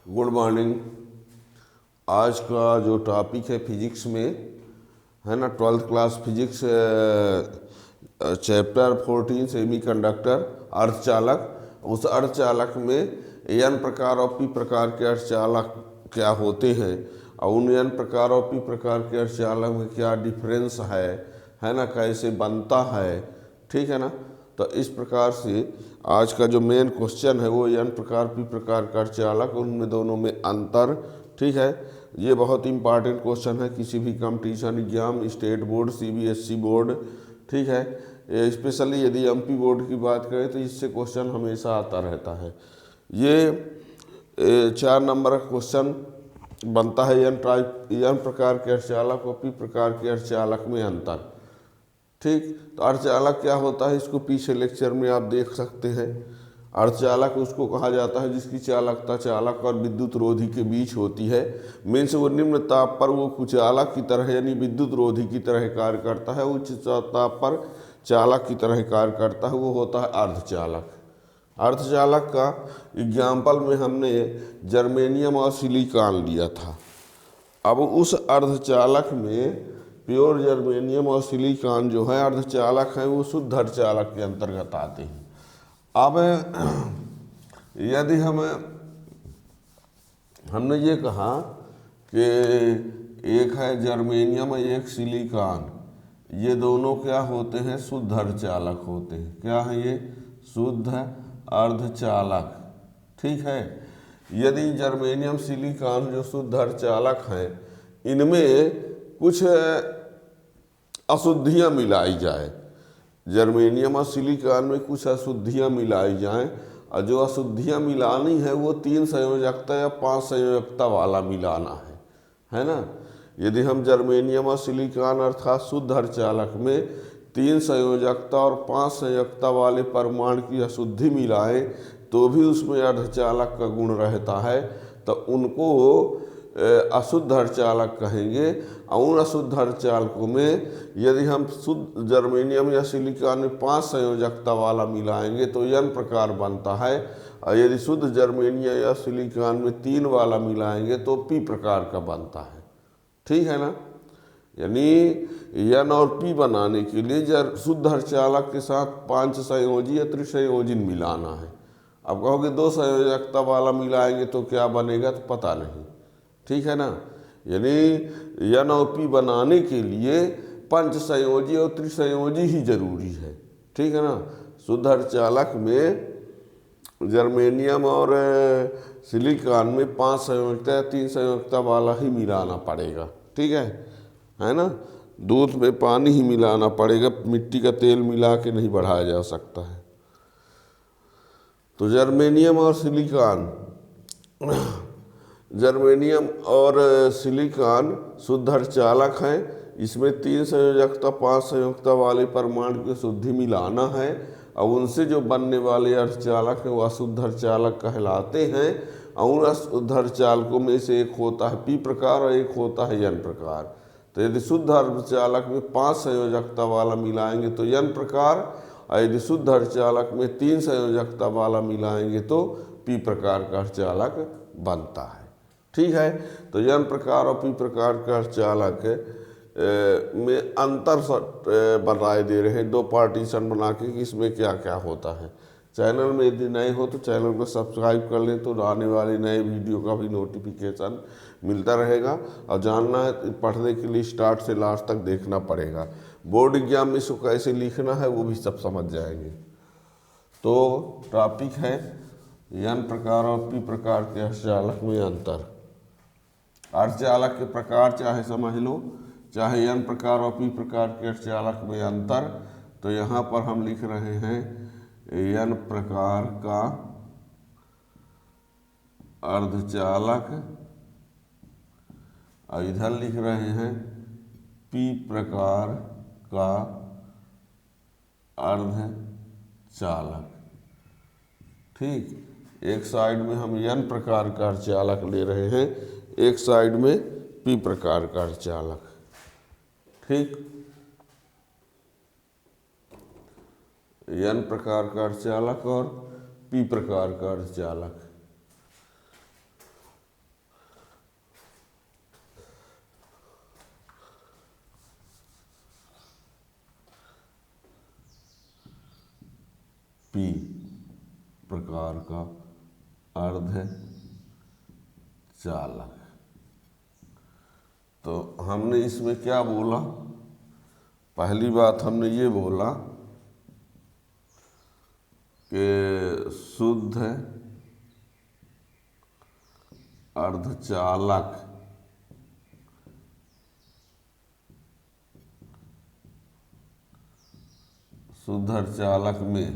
Good morning. आज का जो टॉपिक है फिजिक्स में है ना, 12th class physics chapter 14 semiconductor अर्धचालक। उस अर्धचालक में एन प्रकार और पी प्रकार के अर्धचालक क्या होते हैं और उन एन प्रकार और पी प्रकार के अर्धचालक में क्या डिफरेंस है ना, कैसे बनता है, ठीक है ना। तो इस प्रकार से आज का जो मेन क्वेश्चन है वो एन प्रकार पी प्रकार का अर्धचालक, उनमें दोनों में अंतर, ठीक है। ये बहुत इंपॉर्टेंट क्वेश्चन है किसी भी competition exam, state board, CBSE board, ठीक है। स्पेशली यदि एमपी बोर्ड की बात करें तो इससे क्वेश्चन हमेशा आता रहता है। ये 4 नंबर का क्वेश्चन बनता है एन प्रकार के अर्धचालक और पी प्रकार के अर्धचालक में अंतर, ठीक। तो अर्धचालक क्या होता है इसको पीछे लेक्चर में आप देख सकते हैं। अर्धचालक उसको कहा जाता है जिसकी चालकता चालक और विद्युत रोधी के बीच होती है। मीन्स वो निम्न ताप पर वो कुचालक की तरह यानी विद्युत रोधी की तरह कार्य करता है, उच्च ताप पर चालक की तरह कार्य करता है, वो होता है अर्धचालक। अर्धचालक का एग्जाम्पल में हमने जर्मेनियम और सिलिकॉन लिया था। अब उस अर्धचालक में प्योर जर्मेनियम और सिलिकॉन जो है अर्धचालक है, वो शुद्ध अर्धचालक के अंतर्गत आते हैं। अब यदि हमने ये कहा कि एक है जर्मेनियम एक सिलिकॉन, ये दोनों क्या होते हैं, शुद्ध अर्धचालक होते हैं। क्या है ये, शुद्ध अर्धचालक, ठीक है। यदि जर्मेनियम सिलिकॉन जो शुद्ध अर्धचालक हैं, इनमें कुछ अशुद्धियाँ मिलाई जाए, जर्मेनियम और सिलिकॉन में कुछ अशुद्धियाँ मिलाई जाएं, और जो अशुद्धियाँ मिलानी है वो 3 संयोजकता या 5 संयोजकता वाला मिलाना है ना। यदि हम जर्मेनियम और सिलिकॉन अर्थात शुद्ध अर्धचालक में 3 संयोजकता और 5 संयोजकता वाले परमाणु की अशुद्धि मिलाएं तो भी उसमें अर्धचालक का गुण रहता है, तो उनको अशुद्ध अर्धचालक कहेंगे। और उन अशुद्ध अर्धचालकों में यदि हम शुद्ध जर्मेनियम या सिलिकॉन में 5 संयोजकता वाला मिलाएंगे तो एन प्रकार बनता है, और यदि शुद्ध जर्मेनियम या सिलिकॉन में 3 वाला मिलाएंगे तो पी प्रकार का बनता है, ठीक है ना। यानी एन और पी बनाने के लिए शुद्ध अर्धचालक के साथ 5 संयोजी या त्रिसंयोजन मिलाना है। अब कहोगे 2 संयोजकता वाला मिलाएंगे तो क्या बनेगा, तो पता नहीं, ठीक है ना। यानी एन और पी बनाने के लिए 5 संयोजी और त्रिसंयोजी ही जरूरी है, ठीक है ना। शुद्ध अर्धचालक में जर्मेनियम और सिलिकॉन में 5 संयोजकता या 3 संयोजकता वाला ही मिलाना पड़ेगा, ठीक है ना। दूध में पानी ही मिलाना पड़ेगा, मिट्टी का तेल मिला के नहीं बढ़ाया जा सकता है। तो जर्मेनियम और सिलिकॉन, जर्मेनियम और सिलिकॉन शुद्ध अर्धचालक हैं। इसमें 3 संयोजकता 5 संयोजकता वाले परमाणु की शुद्धि मिलाना है, और उनसे जो बनने वाले अर्धचालक हैं वह अशुद्ध अर्धचालक कहलाते हैं। और उन अशुद्ध अर्धचालकों में से एक होता है पी प्रकार और एक होता है एन प्रकार। तो यदि शुद्ध अर्धचालक में 5 संयोजकता वाला मिलाएंगे तो एन प्रकार, और यदि शुद्ध अर्धचालक में 3 संयोजकता वाला मिलाएंगे तो पी प्रकार का अर्धचालक बनता है, ठीक है। तो एन प्रकार और पी प्रकार का अर्धचालक में अंतर बताए दे रहे हैं 2 पार्टीशन बना के कि इसमें क्या क्या होता है। चैनल में यदि नए हो तो चैनल को सब्सक्राइब कर लें, तो आने वाले नए वीडियो का भी नोटिफिकेशन मिलता रहेगा। और जानना है पढ़ने के लिए स्टार्ट से लास्ट तक देखना पड़ेगा। बोर्ड एग्जाम में इसको कैसे लिखना है वो भी सब समझ जाएंगे। तो टॉपिक है एन प्रकार और पी प्रकार के अर्धचालक में अंतर। अर्धचालक के प्रकार चाहे समझ लो, चाहे एन प्रकार और पी प्रकार के अर्धचालक में अंतर। तो यहाँ पर हम लिख रहे हैं एन प्रकार का अर्धचालक, और इधर लिख रहे हैं पी प्रकार का अर्धचालक, ठीक। एक साइड में हम एन प्रकार का अर्धचालक ले रहे हैं, एक साइड में पी प्रकार का अर्धचालक, ठीक। एन प्रकार का अर्धचालक और पी प्रकार का अर्धचालक। पी प्रकार का अर्धचालक। तो हमने इसमें क्या बोला? पहली बात हमने ये बोला कि शुद्ध अर्धचालक शुद्ध अर्धचालक में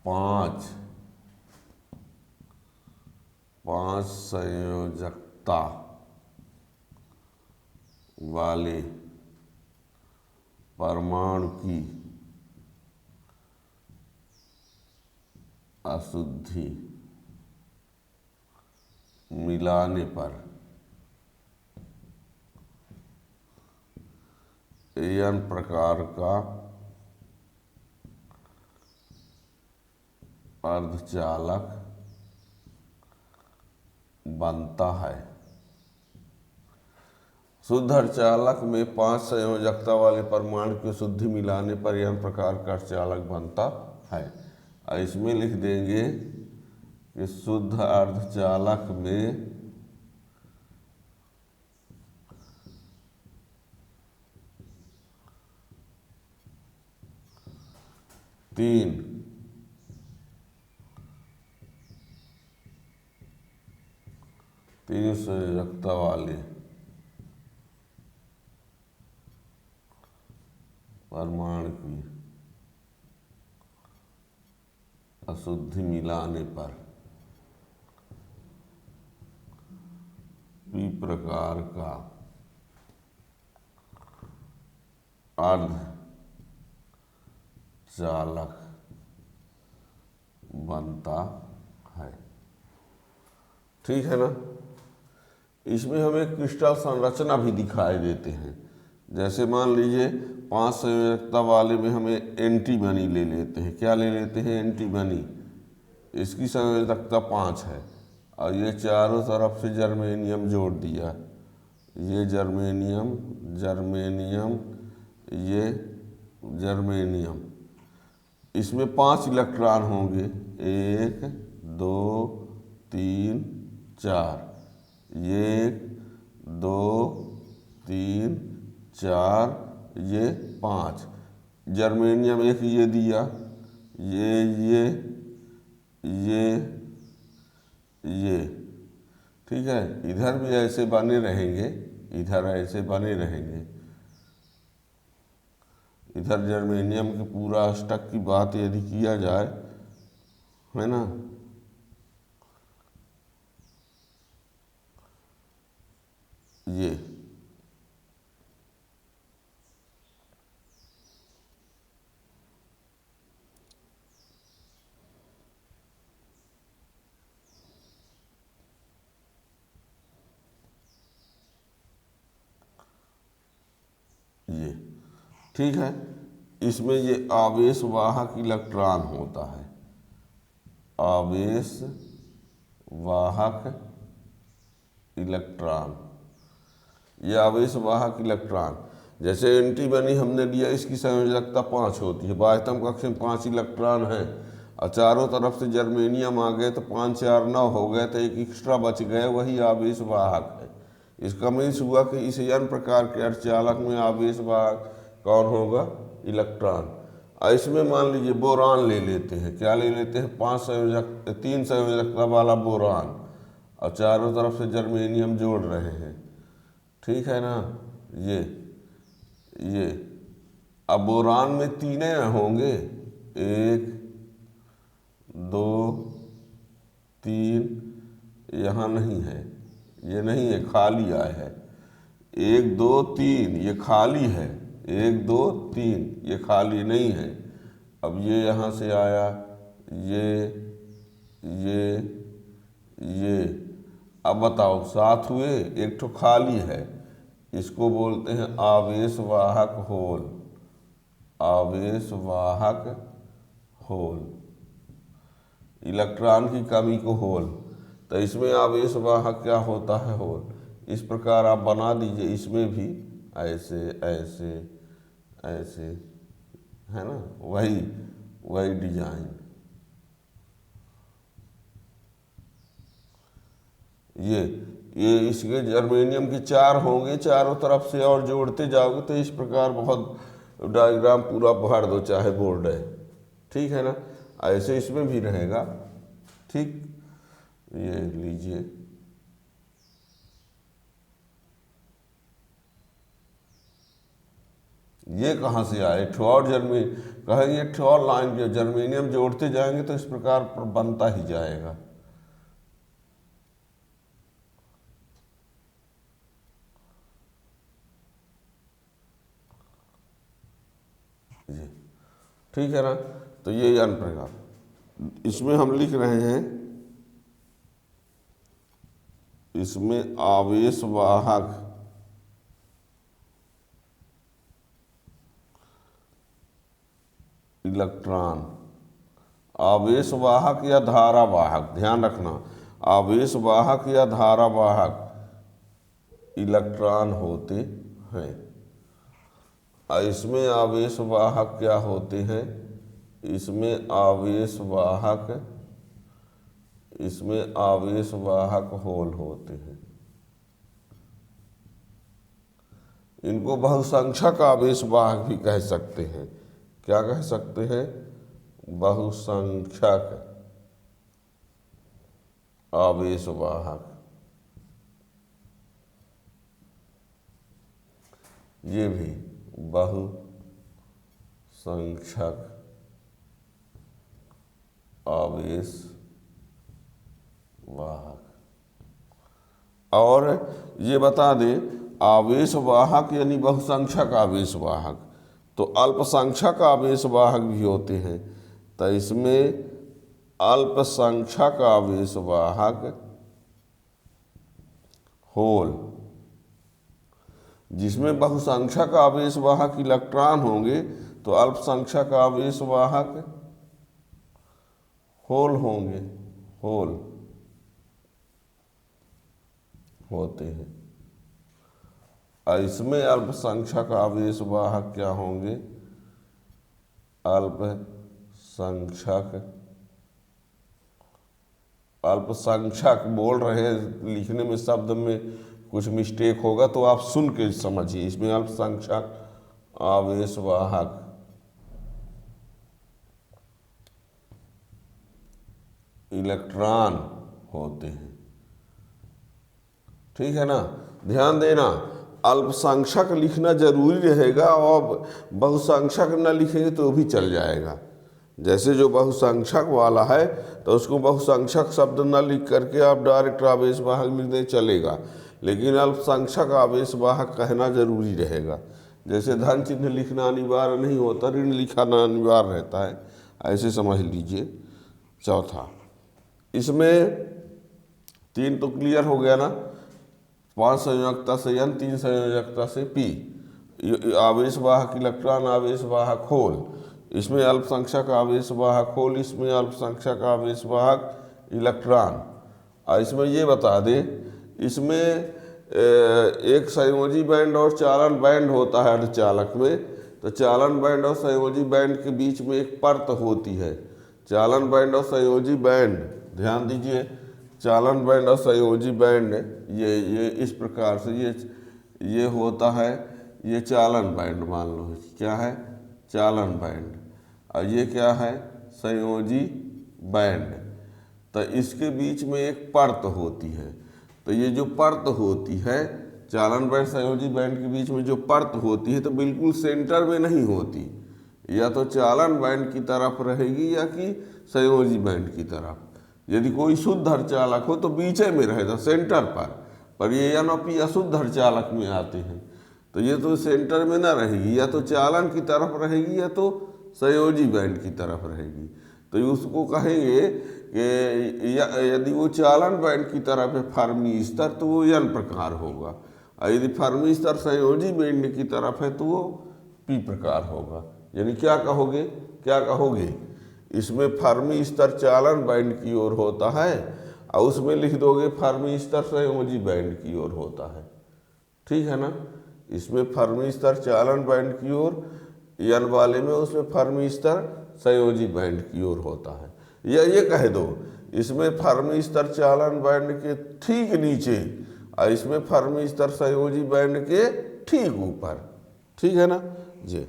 पांच संयोजकता वाले परमाणु की अशुद्धि मिलाने पर एन प्रकार का अर्धचालक बनता है। शुद्ध अर्धचालक में 5 संयोजकता वाले परमाणु की शुद्धि मिलाने पर एन प्रकार का अर्धचालक बनता है। और इसमें लिख देंगे कि शुद्ध अर्धचालक में तीन संयोजकता वाले परमाणु की अशुद्धि मिलाने पर पी प्रकार का अर्धचालक बनता है। ठीक है ना? इसमें हमें क्रिस्टल संरचना भी दिखाई देते हैं। जैसे मान लीजिए 5 संयोजकता वाले में हमें एंटीमनी ले लेते हैं। क्या ले लेते हैं? एंटीमनी। इसकी संयोजकता 5 है और ये चारों तरफ से जर्मेनियम जोड़ दिया। ये जर्मेनियम, ये जर्मेनियम। इसमें 5 इलेक्ट्रॉन होंगे, 1 2 3 4। 1 2 3 4, ये 5। जर्मेनियम एक ये दिया, ये ठीक है। इधर भी ऐसे बने रहेंगे, इधर ऐसे बने रहेंगे। इधर जर्मेनियम के पूरा अष्टक की बात यदि किया जाए, है ना, ये ठीक है। इसमें ये आवेश वाहक इलेक्ट्रॉन होता है, आवेश वाहक इलेक्ट्रॉन। ये आवेश वाहक इलेक्ट्रॉन, जैसे एंटीमनी हमने लिया, इसकी संयोजकता 5 होती है। बाह्यतम कक्ष में 5 इलेक्ट्रॉन है और चारों तरफ से जर्मेनियम आ गए तो 5 4 9 हो गए, तो एक एक्स्ट्रा बच गए, वही आवेश वाहक है। इसका मीन्स हुआ कि इस n प्रकार के अर्धचालक में आवेश वाहक कौन होगा? इलेक्ट्रॉन। और इसमें मान लीजिए बोरान ले लेते हैं। क्या ले लेते हैं? 3 संयोजकता वाला बोरान और चारों तरफ से जर्मेनियम जोड़ रहे हैं। ठीक है ना? ये अब बोरान में 3 होंगे, 1 2 3, यहाँ नहीं है, ये नहीं है, खाली आया है। 1 2 3 ये खाली है, 1 2 3 ये खाली नहीं है। अब ये यहाँ से आया, ये अब बताओ 7 हुए, एक ठो खाली है। इसको बोलते हैं आवेश वाहक होल, आवेश वाहक होल। इलेक्ट्रॉन की कमी को होल, तो इसमें आवेश वाहक क्या होता है? होल। इस प्रकार आप बना दीजिए। इसमें भी ऐसे ऐसे ऐसे है ना, वही वही डिजाइन। ये इसके जर्मेनियम के 4 होंगे, चारों तरफ से और जोड़ते जाओगे तो इस प्रकार बहुत डायग्राम पूरा भर दो चाहे बोर्ड है, ठीक है ना। ऐसे इसमें भी रहेगा, ठीक। ये लीजिए, ये कहाँ से आए, ठो और कहेंगे ठो और लाइन जो जर्मेनियम जोड़ते जाएंगे तो इस प्रकार बनता ही जाएगा। जी ठीक है ना। तो ये अन्य प्रकार, इसमें हम लिख रहे हैं, इसमें आवेश वाहक इलेक्ट्रॉन, आवेश वाहक या धारा वाहक, ध्यान रखना, आवेश वाहक या धारा वाहक इलेक्ट्रॉन होते हैं। इसमें आवेश वाहक क्या होते हैं, इसमें आवेश वाहक होल होते हैं। इनको बहुसंख्यक आवेश वाहक भी कह सकते हैं। क्या कह सकते हैं, बहुसंख्यक आवेश वाहक। ये भी बहुसंख्यक आवेश वाहक। और ये बता दें, आवेश वाहक यानी बहुसंख्यक आवेश वाहक, तो अल्पसंख्यक आवेश वाहक भी होते हैं। तो इसमें अल्पसंख्यक आवेश वाहक होल, जिसमें बहुसंख्यक आवेश वाहक इलेक्ट्रॉन होंगे तो अल्पसंख्यक आवेश वाहक होल होंगे, होल होते हैं। और इसमें अल्पसंख्यक आवेश वाहक क्या होंगे, अल्पसंख्यक बोल रहे हैं, लिखने में शब्द में कुछ मिस्टेक होगा तो आप सुन के समझिए। इसमें अल्पसंख्यक आवेश वाहक इलेक्ट्रॉन होते हैं, ठीक है ना। ध्यान देना, अल्पसंख्यक लिखना जरूरी रहेगा और बहुसंख्यक न लिखेंगे तो भी चल जाएगा। जैसे जो बहुसंख्यक वाला है तो उसको बहुसंख्यक शब्द न लिख करके आप डायरेक्ट आवेश वाहक लिख दें चलेगा, लेकिन अल्पसंख्यक आवेश वाहक कहना जरूरी रहेगा। जैसे धन चिन्ह लिखना अनिवार्य नहीं होता, ऋण लिखना अनिवार्य रहता है, ऐसे समझ लीजिए। चौथा, इसमें 3 तो क्लियर हो गया ना, 5 संयोजकता से N, 3 संयोजकता से P, आवेश वाहक इलेक्ट्रॉन, आवेश वाहक होल। इसमें अल्पसंख्यक आवेश वाहक होल, इसमें अल्पसंख्यक आवेश वाहक इलेक्ट्रॉन। और इसमें ये बता दें, इसमें एक संयोजी बैंड और चालन बैंड होता है अर्धचालक में। तो चालन बैंड और संयोजी बैंड के बीच में एक परत होती है। चालन बैंड और संयोजी बैंड, ध्यान दीजिए, चालन बैंड और संयोजी बैंड ये इस प्रकार से ये होता है, ये चालन बैंड मान लो, क्या है, चालन बैंड। और ये क्या है, संयोजी बैंड। तो इसके बीच में एक परत होती है। तो ये जो परत होती है, चालन बैंड संयोजी बैंड के बीच में जो परत होती है, तो बिल्कुल सेंटर में नहीं होती, या तो चालन बैंड की तरफ रहेगी या कि संयोजी बैंड की तरफ। यदि कोई शुद्ध अर्धचालक हो तो बीचे में रहेगा, सेंटर पर ये N और P अशुद्ध अर्धचालक में आते हैं, तो ये तो सेंटर में ना रहेगी, या तो चालन की तरफ रहेगी या तो संयोजी बैंड की तरफ रहेगी। तो उसको कहेंगे कि यदि वो चालन बैंड की तरफ है फर्मी स्तर तो वो N प्रकार होगा, और यदि फर्मी स्तर संयोजी बैंड की तरफ है तो वो P प्रकार होगा। यानी क्या कहोगे, इसमें फर्मी स्तर चालन बैंड की ओर होता है और उसमें लिख दोगे फर्मी स्तर संयोजी बैंड की ओर होता है, ठीक है ना। इसमें फर्मी स्तर चालन बैंड की ओर यन वाले में उसमें फर्मी स्तर संयोजी बैंड की ओर होता है। या ये कह दो इसमें फर्मी स्तर चालन बैंड के ठीक नीचे और इसमें फर्मी स्तर संयोजी बैंड के ठीक ऊपर। ठीक है ना जी।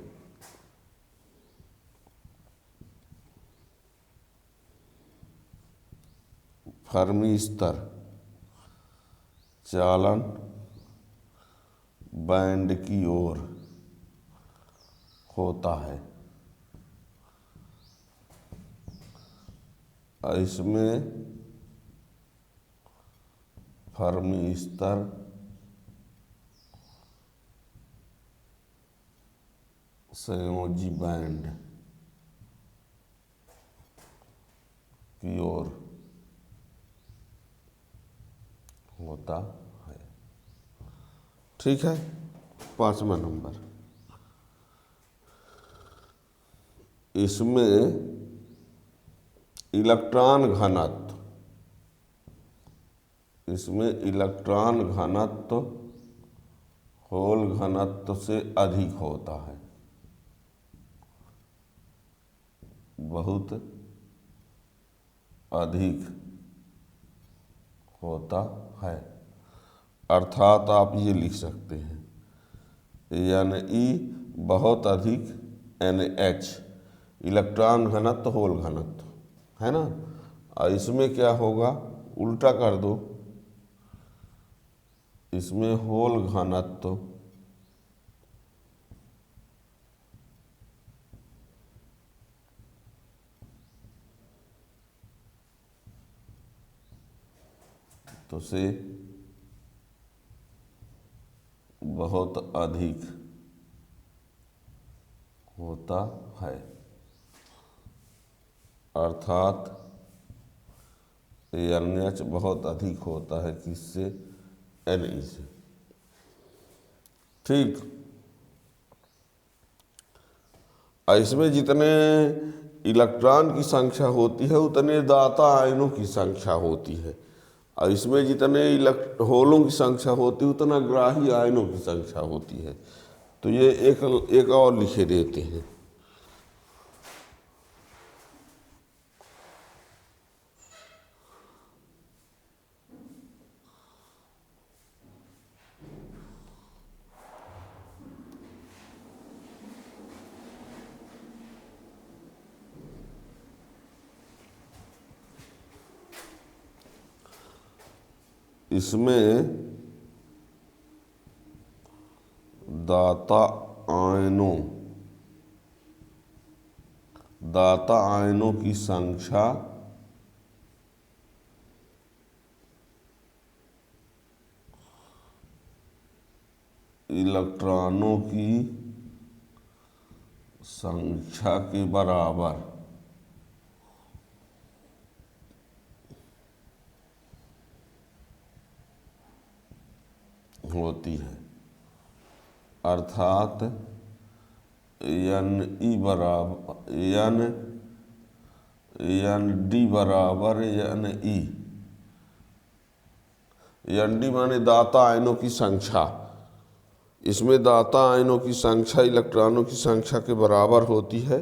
फर्मी स्तर चालन बैंड की ओर होता है और इसमें फर्मी स्तर संयोजी बैंड की ओर होता है। ठीक है। 5वां नंबर, इसमें इलेक्ट्रॉन घनत्व, इसमें इलेक्ट्रॉन घनत्व होल घनत्व से अधिक होता है, बहुत अधिक होता है। अर्थात आप ये लिख सकते हैं NE बहुत अधिक NH, इलेक्ट्रॉन घनत्व होल घनत्व है ना। और इसमें क्या होगा, उल्टा कर दो, इसमें होल घनत्व तो से बहुत अधिक होता है, अर्थात NH बहुत अधिक होता है किससे, Ne से। ठीक। इसमें जितने इलेक्ट्रॉन की संख्या होती है उतने दाता आयनों की संख्या होती है, और इसमें जितने होलों की संख्या होती है उतना ग्राही आयनों की संख्या होती है। तो ये एक और लिखे देते हैं। इसमें दाता आयनों की संख्या इलेक्ट्रॉनों की संख्या के बराबर होती है, अर्थात NE बराबर ND बराबर NE। ND माने दाता आयनों की संख्या, इसमें दाता आयनों की संख्या इलेक्ट्रॉनों की संख्या के बराबर होती है,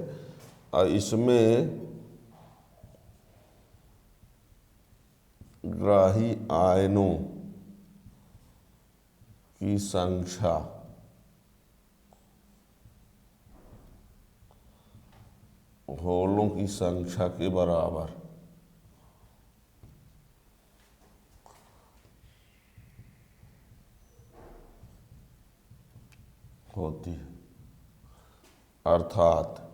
और इसमें ग्राही आयनों की संख्या होलों की संख्या के बराबर होती है, अर्थात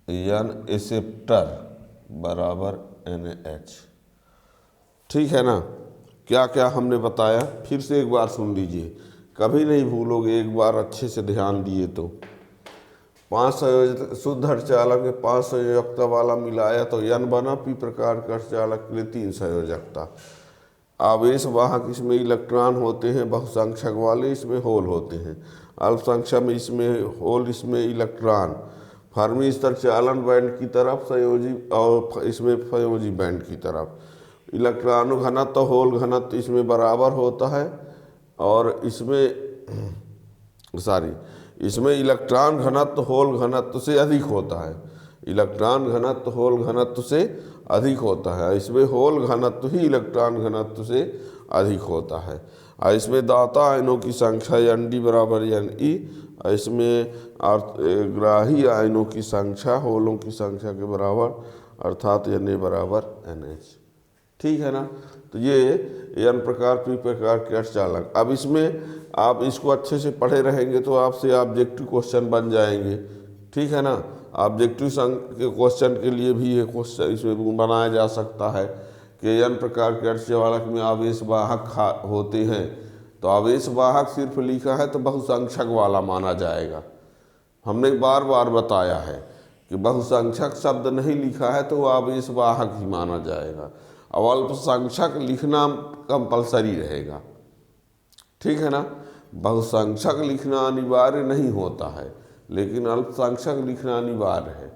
N एक्सेप्टर बराबर NH। ठीक है ना। क्या क्या हमने बताया फिर से एक बार सुन लीजिए, कभी नहीं भूलोगे एक बार अच्छे से ध्यान दिए तो। 5 संयोजक शुद्ध अर्धचालक में 5 संयोजकता वाला मिलाया तो N बना, P प्रकार का अर्धचालक के लिए 3 संयोजकता। आवेश वाहक इसमें इलेक्ट्रॉन होते हैं बहुसंख्यक वाले, इसमें होल होते हैं अल्पसंख्यक में, इसमें होल इसमें इलेक्ट्रॉन। फर्मी स्तर चालन बैंड की तरफ संयोजी और इसमें संयोजी बैंड की तरफ। इलेक्ट्रॉन घनत्व होल घनत्व इसमें बराबर होता है, और इसमें इसमें इलेक्ट्रॉन घनत्व होल घनत्व से अधिक होता है, इलेक्ट्रॉन घनत्व होल घनत्व से अधिक होता है। इसमें होल घनत्व ही इलेक्ट्रॉन घनत्व से अधिक होता है। और इसमें दाता आयनों की संख्या Nd बराबर Ne, और इसमें ग्राही आयनों की संख्या होलों की संख्या के बराबर, अर्थात Na बराबर NH। ठीक है ना। तो ये N प्रकार पी प्रकार के अर्धचालक। अब इसमें आप इसको अच्छे से पढ़े रहेंगे तो आपसे ऑब्जेक्टिव क्वेश्चन बन जाएंगे। ठीक है ना। ऑब्जेक्टिव के क्वेश्चन के लिए भी ये क्वेश्चन इसमें बनाया जा सकता है कि N प्रकार के अर्धचालक में आवेश वाहक होते हैं, तो आवेश वाहक सिर्फ लिखा है तो बहुसंख्यक वाला माना जाएगा। हमने बार बार बताया है कि बहुसंख्यक शब्द नहीं लिखा है तो वो आवेश वाहक ही माना जाएगा। अब अल्पसंख्यक लिखना कंपलसरी रहेगा। ठीक है ना। बहुसंख्यक लिखना अनिवार्य नहीं होता है, लेकिन अल्पसंख्यक लिखना अनिवार्य है।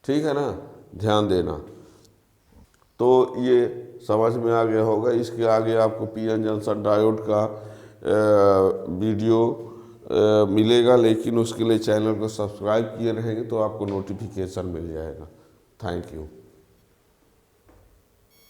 ठीक है ना, ध्यान देना। तो ये समझ में आ गया होगा। इसके आगे आपको पीएन जंक्शन डायोड का वीडियो मिलेगा, लेकिन उसके लिए चैनल को सब्सक्राइब किए रहेंगे तो आपको नोटिफिकेशन मिल जाएगा। Thank you.